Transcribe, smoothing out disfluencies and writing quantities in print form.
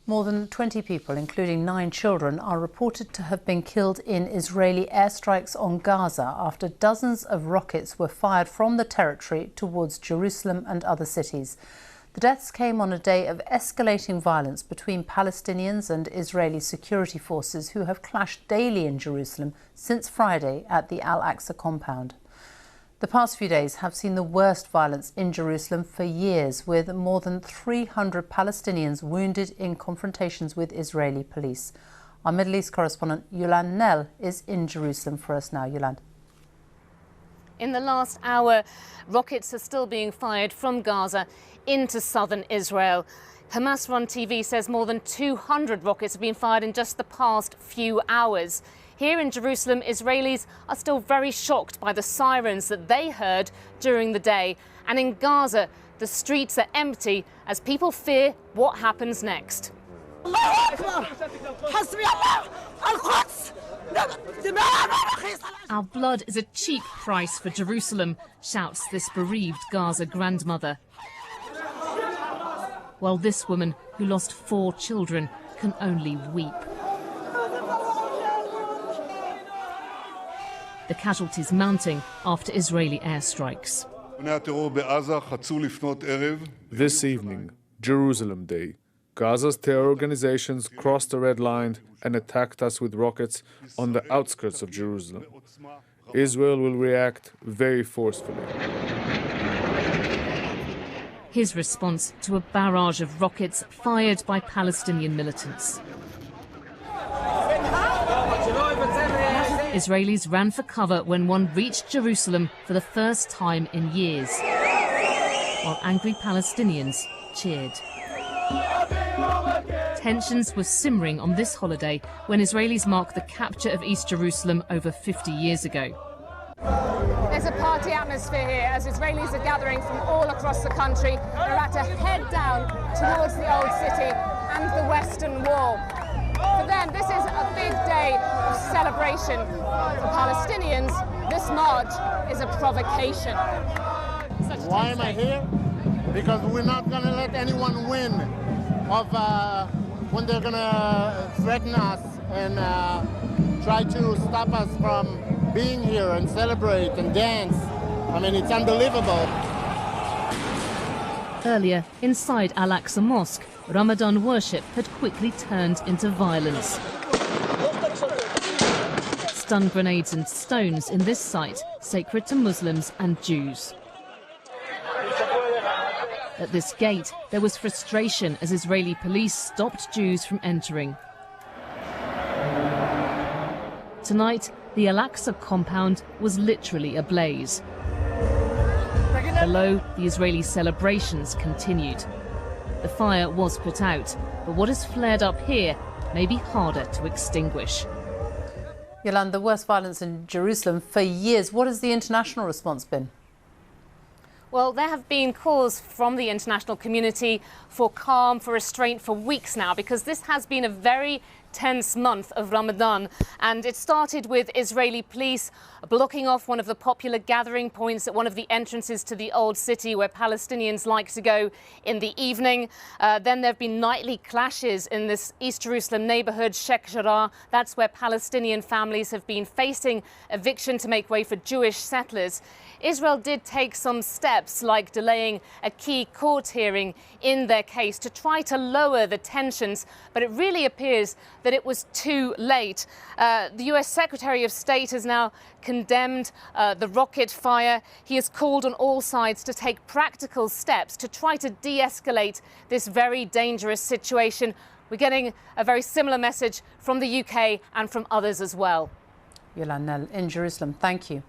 More than 20 people, including 9 children, are reported to have been killed in Israeli airstrikes on Gaza after dozens of rockets were fired from the territory towards Jerusalem and other cities. The deaths came on a day of escalating violence between Palestinians and Israeli security forces who have clashed daily in Jerusalem since Friday at the Al-Aqsa compound. The past few days have seen the worst violence in Jerusalem for years, with more than 300 Palestinians wounded in confrontations with Israeli police. Our Middle East correspondent Yolande Nell is in Jerusalem for us now. Yolande. In the last hour, rockets are still being fired from Gaza into southern Israel. Hamas-run TV says more than 200 rockets have been fired in just the past few hours. Here in Jerusalem, Israelis are still very shocked by the sirens that they heard during the day. And in Gaza, the streets are empty as people fear what happens next. Our blood is a cheap price for Jerusalem, shouts this bereaved Gaza grandmother. While this woman, who lost 4 children, can only weep. The casualties mounting after Israeli airstrikes. This evening, Jerusalem Day, Gaza's terror organizations crossed the red line and attacked us with rockets on the outskirts of Jerusalem. Israel will react very forcefully. His response to a barrage of rockets fired by Palestinian militants. Israelis ran for cover when one reached Jerusalem for the first time in years, while angry Palestinians cheered. Tensions were simmering on this holiday when Israelis marked the capture of East Jerusalem over 50 years ago. There's a party atmosphere here as Israelis are gathering from all across the country. They're about to head down towards the old city and the Western Wall. For them, this is a big day of celebration. For Palestinians, this march is a provocation. Why am I here? Because we're not going to let anyone win when they're going to threaten us and try to stop us from being here and celebrate and dance. I mean, it's unbelievable. Earlier, inside Al-Aqsa Mosque, Ramadan worship had quickly turned into violence. Stun grenades and stones in this site, sacred to Muslims and Jews. At this gate, there was frustration as Israeli police stopped Jews from entering. Tonight, the Al-Aqsa compound was literally ablaze. Below, the Israeli celebrations continued. The fire was put out, but what has flared up here may be harder to extinguish. Yolande, the worst violence in Jerusalem for years. What has the international response been? Well, there have been calls from the international community for calm, for restraint for weeks now, because this has been a very tense month of Ramadan. And it started with Israeli police blocking off one of the popular gathering points at one of the entrances to the old city where Palestinians like to go in the evening. Then there have been nightly clashes in this East Jerusalem neighborhood, Sheikh Jarrah. That's where Palestinian families have been facing eviction to make way for Jewish settlers. Israel did take some steps, like delaying a key court hearing in their case to try to lower the tensions, but it really appears that it was too late. The US Secretary of State has now condemned the rocket fire. He has called on all sides to take practical steps to try to de-escalate this very dangerous situation. We're getting a very similar message from the UK and from others as well. Yolande Nell in Jerusalem, thank you.